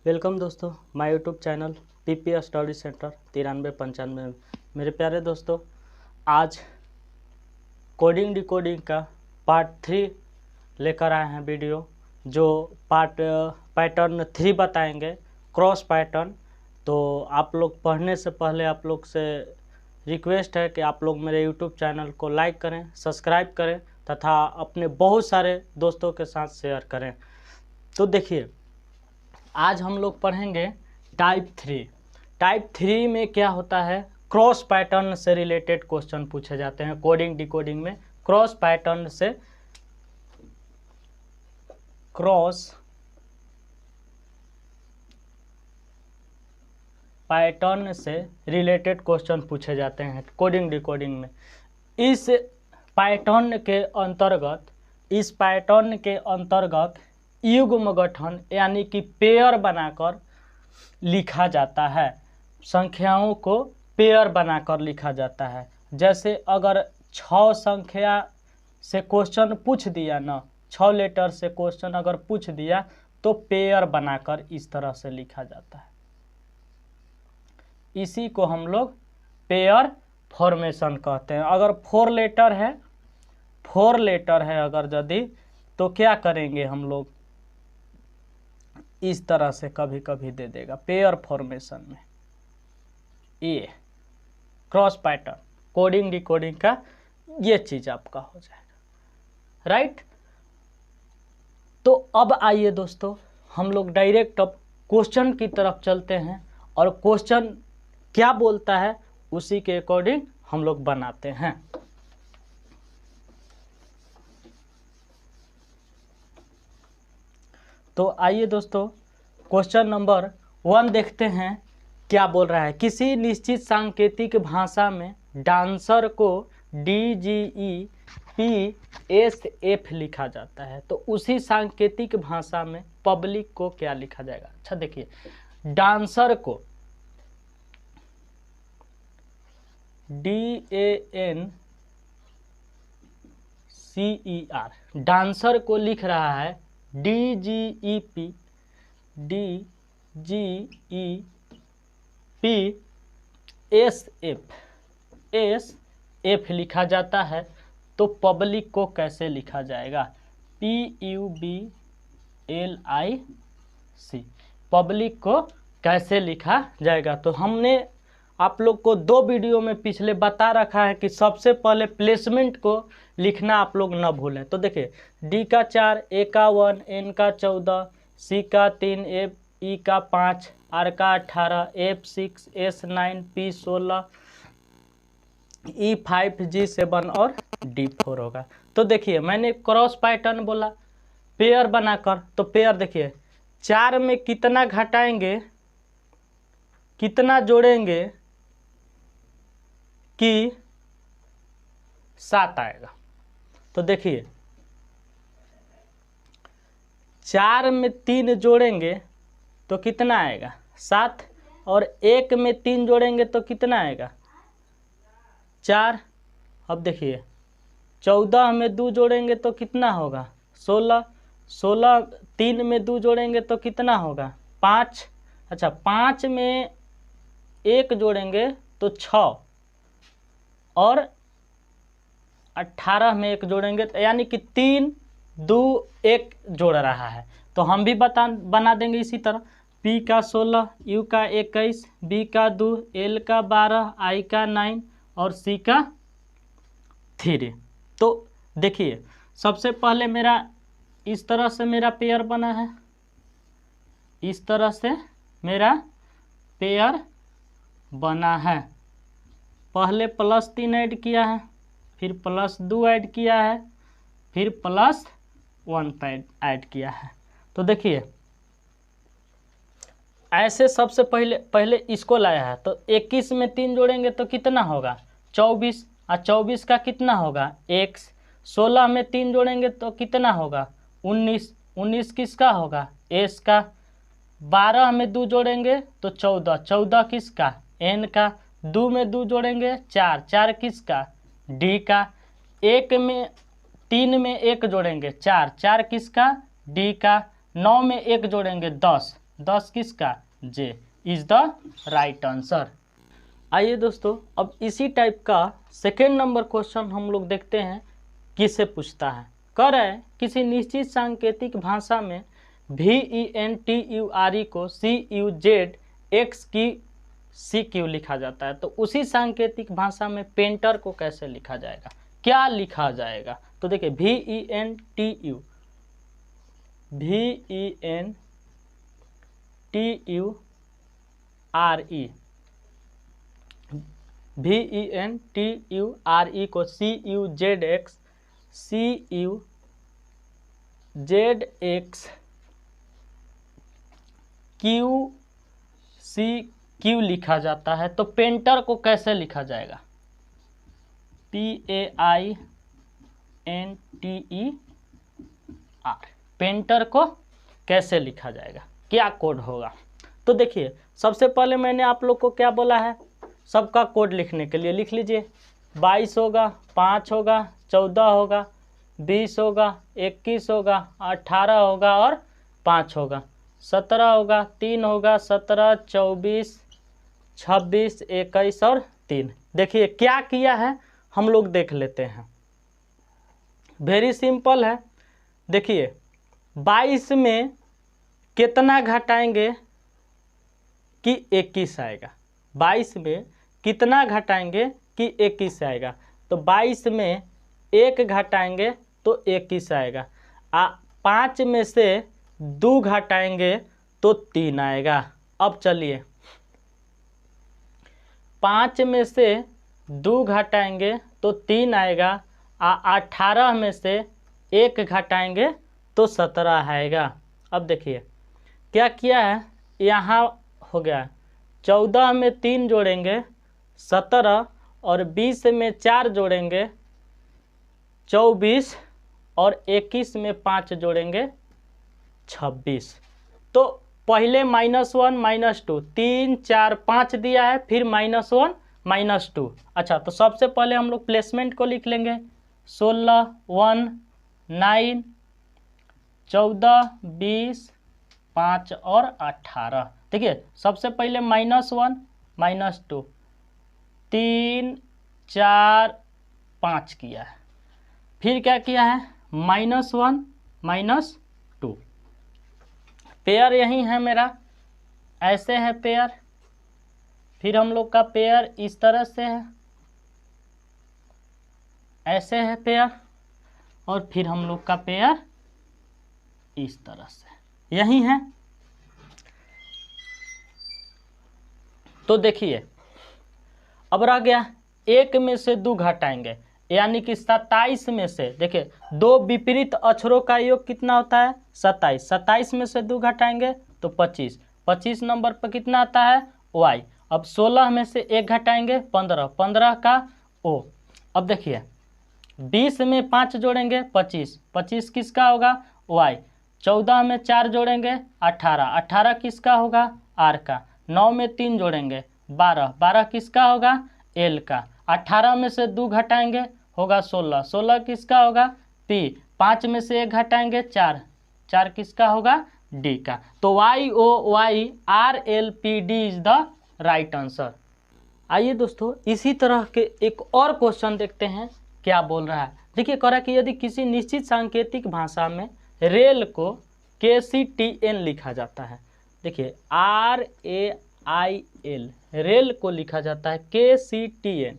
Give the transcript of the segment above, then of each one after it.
Welcome दोस्तों my YouTube channel PP study centre 9395 में। मेरे प्यारे दोस्तों, आज कोडिंग डिकोडिंग का पार्ट 3 लेकर आए हैं वीडियो, जो पैटर्न 3 बताएंगे, क्रॉस पैटर्न। तो आप लोग पढ़ने से पहले आप लोग से रिक्वेस्ट है कि आप लोग मेरे यूट्यूब चैनल को लाइक करें, सब्सक्राइब करें तथा अपने बहुत सारे दोस्तों के साथ शेयर करें। तो देखिए, आज हम लोग पढ़ेंगे टाइप 3। टाइप 3 में क्या होता है, क्रॉस पैटर्न से रिलेटेड क्वेश्चन पूछे जाते हैं। कोडिंग डिकोडिंग में क्रॉस पैटर्न से रिलेटेड क्वेश्चन पूछे जाते हैं कोडिंग डिकोडिंग में। इस पैटर्न के अंतर्गत युग्म गठन यानी कि पेयर बनाकर लिखा जाता है। संख्याओं को पेयर बनाकर लिखा जाता है। जैसे अगर 6 संख्या से क्वेश्चन पूछ दिया ना, 6 लेटर से क्वेश्चन अगर पूछ दिया तो पेयर बनाकर इस तरह से लिखा जाता है। इसी को हम लोग पेयर फॉर्मेशन कहते हैं। अगर 4 लेटर है अगर यदि, तो क्या करेंगे हम लोग, इस तरह से कभी कभी दे देगा पेयर फॉर्मेशन में। ये क्रॉस पैटर्न कोडिंग डिकोडिंग का ये चीज आपका हो जाएगा, राइट। तो अब आइए दोस्तों, हम लोग डायरेक्ट अब क्वेश्चन की तरफ चलते हैं और क्वेश्चन क्या बोलता है उसी के अकॉर्डिंग हम लोग बनाते हैं। तो आइए दोस्तों, क्वेश्चन नंबर 1 देखते हैं क्या बोल रहा है। किसी निश्चित सांकेतिक भाषा में डांसर को DGEPSF लिखा जाता है, तो उसी सांकेतिक भाषा में पब्लिक को क्या लिखा जाएगा। अच्छा देखिए, डांसर को DANCER, डांसर को लिख रहा है DGEPSF लिखा जाता है। तो पब्लिक को कैसे लिखा जाएगा, PUBLIC, पब्लिक को कैसे लिखा जाएगा। तो हमने आप लोग को 2 वीडियो में पिछले बता रखा है कि सबसे पहले प्लेसमेंट को लिखना आप लोग न भूलें। तो देखिए, D का 4, A का 1, N का 14, C का 3, E का 5, R का 18, F 6, S 9, P 16, E 5, G 7 और D 4 होगा। तो देखिए, मैंने क्रॉस पैटर्न बोला पेयर बनाकर, तो पेयर देखिए 4 में कितना घटाएंगे, कितना जोड़ेंगे कि 7 आएगा। तो देखिए, 4 में 3 जोड़ेंगे तो कितना आएगा 7, और 1 में 3 जोड़ेंगे तो कितना आएगा 4। अब देखिए, 14 में 2 जोड़ेंगे तो कितना होगा 16, 16 3 में 2 जोड़ेंगे तो कितना होगा 5। अच्छा, 5 में 1 जोड़ेंगे तो 6, और 18 में 1 जोड़ेंगे तो यानी कि 3 2 1 जोड़ रहा है। तो हम भी बना देंगे इसी तरह। P का 16, U का 21, B का 2, L का 12, I का 9 और C का 3। तो देखिए, सबसे पहले मेरा इस तरह से मेरा पेयर बना है, इस तरह से मेरा पेयर बना है। पहले +3 ऐड किया है, फिर +2 ऐड किया है, फिर +1 ऐड किया है। तो देखिए, ऐसे सबसे पहले इसको लाया है। तो 21 में 3 जोड़ेंगे तो कितना होगा 24, और 24 का कितना होगा x। 16 में 3 जोड़ेंगे तो कितना होगा 19, 19 किसका होगा s का। 12 में 2 जोड़ेंगे तो 14, 14 किसका n का। 2 में 2 जोड़ेंगे 4, 4 किसका d का। 1 में 3 में 1 जोड़ेंगे 4, 4 किसका d का। 9 में 1 जोड़ेंगे 10, 10 किसका, जे इज द राइट आंसर। आइए दोस्तों, अब इसी टाइप का सेकेंड नंबर क्वेश्चन हम लोग देखते हैं किससे पूछता है। कह रहा है किसी निश्चित सांकेतिक भाषा में VENTURE को CUZX की CQ लिखा जाता है, तो उसी सांकेतिक भाषा में पेंटर को कैसे लिखा जाएगा, क्या लिखा जाएगा। तो देखिए VENTURE को CUZX लिखा जाता है, तो पेंटर को कैसे लिखा जाएगा, PAINTER, पेंटर को कैसे लिखा जाएगा, क्या कोड होगा। तो देखिए सबसे पहले मैंने आप लोग को क्या बोला है, सबका कोड लिखने के लिए लिख लीजिए। 22 होगा, 5 होगा, 14 होगा, 20 होगा, 21 होगा, 18 होगा और 5 होगा, 17 होगा, 3 होगा, 17, 24, 26, 21 और 3। देखिए क्या किया है हम लोग देख लेते हैं, वेरी सिंपल है। देखिए 22 में कितना घटाएंगे कि 21 आएगा, 22 में कितना घटाएंगे कि 21 आएगा, तो 22 में 1 घटाएंगे तो 21 आएगा। 5 में से 2 घटाएंगे तो 3 आएगा। अब चलिए 5 में से 2 घटाएंगे तो 3 आएगा, 18 में से 1 घटाएंगे तो 17 आएगा। अब देखिए क्या किया है, यहाँ हो गया 14 में 3 जोड़ेंगे 17 और 20 में 4 जोड़ेंगे 24 और 21 में 5 जोड़ेंगे 26। तो पहले -1 -2 3 4 5 दिया है, फिर -1 -2। अच्छा तो सबसे पहले हम लोग प्लेसमेंट को लिख लेंगे, 16 1 9 14 20 5 और 18। देखिए सबसे पहले -1 -2 3 4 5 किया है, फिर क्या किया है -1 -2। पेयर यही है मेरा, ऐसे है पेयर, फिर हम लोग का पेयर इस तरह से है, ऐसे है पेयर, और फिर हम लोग का पेयर इस तरह से, यही है। तो देखिए अब रह गया 1 में से 2 घटाएंगे, यानी कि 27 में से, देखिए 2 विपरीत अक्षरों का योग कितना होता है 27, 27 में से 2 घटाएंगे तो 25, 25 नंबर पर कितना आता है Y। अब 16 में से 1 घटाएंगे 15, 15 का O। अब देखिए 20 में 5 जोड़ेंगे 25, 25 किसका होगा Y। 14 में 4 जोड़ेंगे 18, 18 किसका होगा R का। 9 में 3 जोड़ेंगे 12, 12 किसका होगा L का। 18 में से 2 घटाएंगे होगा 16, 16 किसका होगा P। 5 में से 1 घटाएंगे 4, 4 किसका होगा D का। तो YOYRLPD is the right answer. आइए दोस्तों इसी तरह के एक और क्वेश्चन देखते हैं क्या बोल रहा है। देखिए कह रहा है कि यदि किसी निश्चित सांकेतिक भाषा में रेल को KCTN लिखा जाता है, देखिए RAIL, रेल को लिखा जाता है KCTN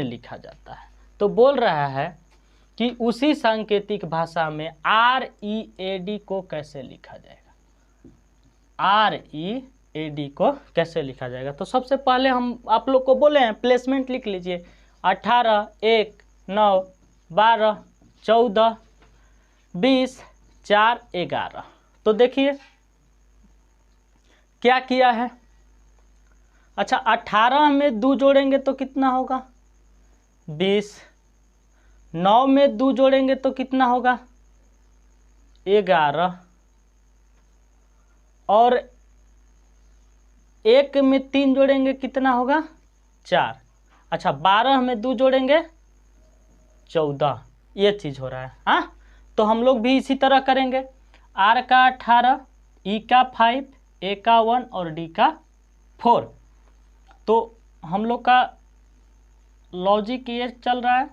लिखा जाता है, तो बोल रहा है कि उसी सांकेतिक भाषा में READ को कैसे लिखा जाएगा, READ को कैसे लिखा जाएगा। तो सबसे पहले हम आप लोग को बोले हैं प्लेसमेंट लिख लीजिए, 18 1 9 12 14 20 4 11। तो देखिए क्या किया है, अच्छा 18 में 2 जोड़ेंगे तो कितना होगा 20, 9 में 2 जोड़ेंगे तो कितना होगा 11, और 1 में 3 जोड़ेंगे कितना होगा 4। अच्छा 12 में 2 जोड़ेंगे 14, ये चीज़ हो रहा है। हाँ तो हम लोग भी इसी तरह करेंगे। आर का 18, ई का 5, ए का 1 और डी का 4। तो हम लोग का लॉजिक ये चल रहा है,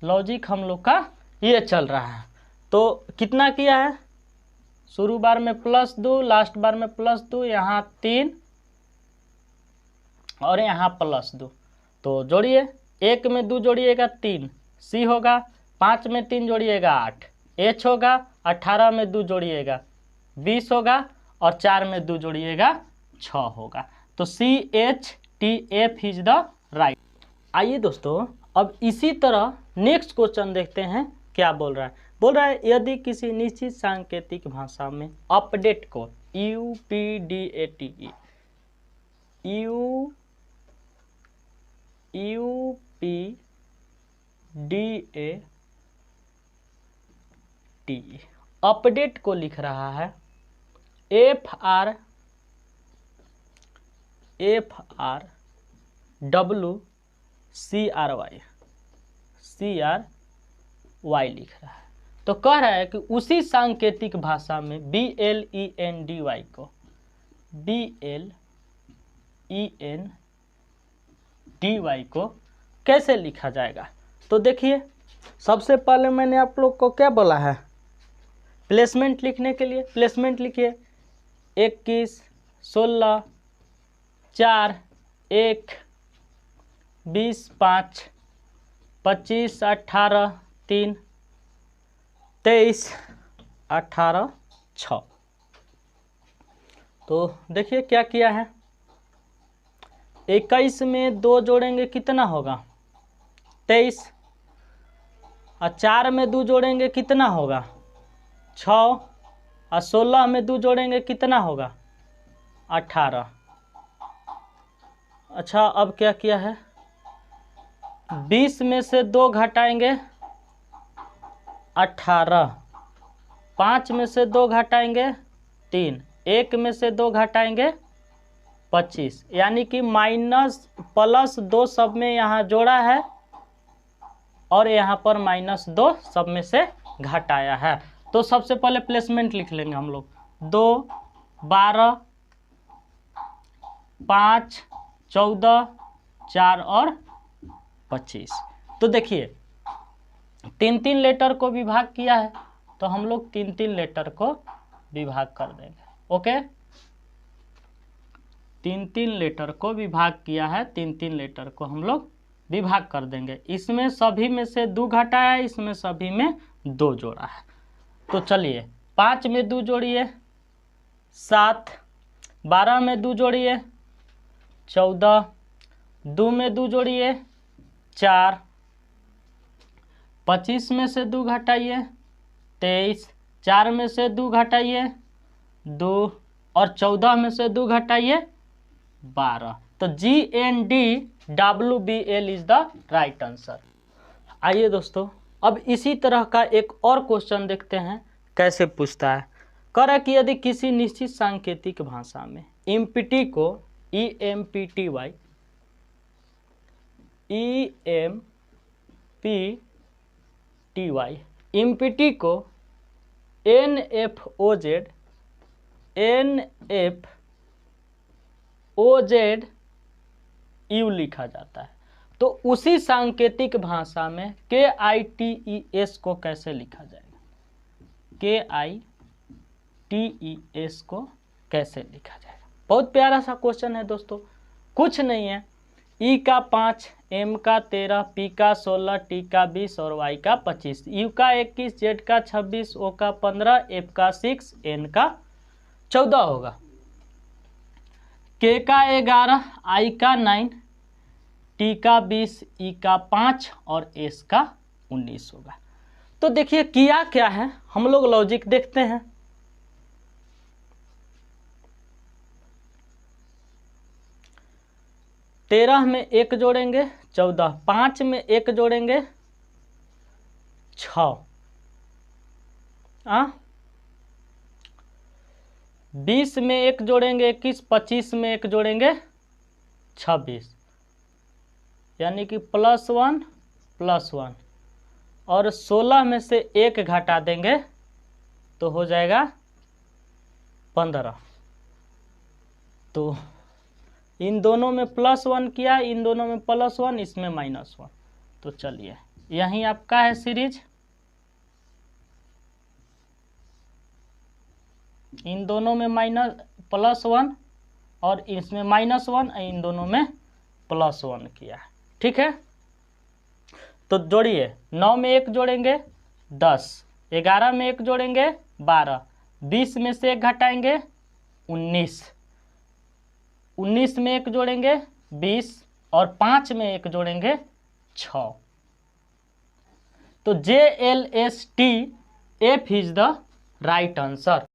लॉजिक हम लोग का ये चल रहा है। तो कितना किया है, शुरू बार में +2, लास्ट बार में +2, यहाँ 3 और यहाँ +2। तो जोड़िए, 1 में 2 जोड़िएगा 3, सी होगा, 5 में 3 जोड़िएगा 8, एच होगा, 18 में 2 जोड़िएगा 20 होगा और 4 में 2 जोड़िएगा 6 होगा। तो CHTF इज द राइट। आइए दोस्तों, अब इसी तरह नेक्स्ट क्वेश्चन देखते हैं क्या बोल रहा है। बोल रहा है यदि किसी निश्चित सांकेतिक भाषा में अपडेट को UPDATE अपडेट को लिख रहा है FRWCRY लिख रहा है। तो कह रहा है कि उसी सांकेतिक भाषा में BLENDY को कैसे लिखा जाएगा। तो देखिए, सबसे पहले मैंने आप लोग को क्या बोला है, प्लेसमेंट लिखने के लिए प्लेसमेंट लिखिए। 21, 16, 4, 1, 20, 5, 25, 18, 3, 23, 18, 6। तो देखिए क्या किया है, 21 में 2 जोड़ेंगे कितना होगा 23, और 4 में 2 जोड़ेंगे कितना होगा 6, और 16 में 2 जोड़ेंगे कितना होगा 18। अच्छा, अब क्या किया है, 20 में से 2 घटाएंगे 18, 5 में से 2 घटाएंगे 3, 1 में से 2 घटाएंगे 25, यानी कि -+2 सब में यहाँ जोड़ा है और यहाँ पर -2 सब में से घटाया है। तो सबसे पहले प्लेसमेंट लिख लेंगे हम लोग, 2, 12, 5, 14, 4 और 25। तो देखिए 3-3 लेटर को विभाग किया है, तो हम लोग 3-3 लेटर को विभाग कर देंगे। ओके, 3-3 लेटर को विभाग किया है, 3-3 लेटर को हम लोग विभाग कर देंगे। इसमें सभी में से 2 घटाया है, इसमें सभी में 2 जोड़ा है। तो चलिए, 5 में 2 जोड़िए 7, 12 में 2 जोड़िए 14, 2 में 2 जोड़िए 4, 25 में से 2 घटाइए 23, 4 में से 2 घटाइए 2 और 14 में से 2 घटाइए 12। तो GNDWBL is the right answer. आइए दोस्तों, अब इसी तरह का एक और क्वेश्चन देखते हैं कैसे पूछता है। कह रहा है कि यदि किसी निश्चित सांकेतिक भाषा में EMPTY को EMPTY को NFOZU लिखा जाता है, तो उसी सांकेतिक भाषा में KITES को कैसे लिखा जाएगा, KITES को कैसे लिखा जाएगा। बहुत प्यारा सा क्वेश्चन है दोस्तों, कुछ नहीं है, E का 5, M का 13, P का 16, T का 20 और Y का 25, U का 21, Z का 26, O का 15, F का 6, N का 14 होगा, K का 11, I का 9, T का 20, E का 5 और S का 19 होगा। तो देखिए किया क्या है, हम लोग लॉजिक देखते हैं। तेरह में 1 जोड़ेंगे 14, 5 में 1 जोड़ेंगे 6, 20 में 1 जोड़ेंगे 21, 25 में 1 जोड़ेंगे 26, यानी कि +1 +1, और 16 में से 1 घटा देंगे तो हो जाएगा 15। तो इन दोनों में +1 किया, इन दोनों में +1, इसमें -1। तो चलिए यहीं आपका है सीरीज, इन दोनों में +1 और इसमें -1, इन दोनों में +1 किया है। ठीक है, तो जोड़िए, 9 में 1 जोड़ेंगे 10, 11 में 1 जोड़ेंगे 12, 20 में से 1 घटाएंगे 19, 19 में 1 जोड़ेंगे 20 और 5 में 1 जोड़ेंगे 6। तो JLSTF is the right answer.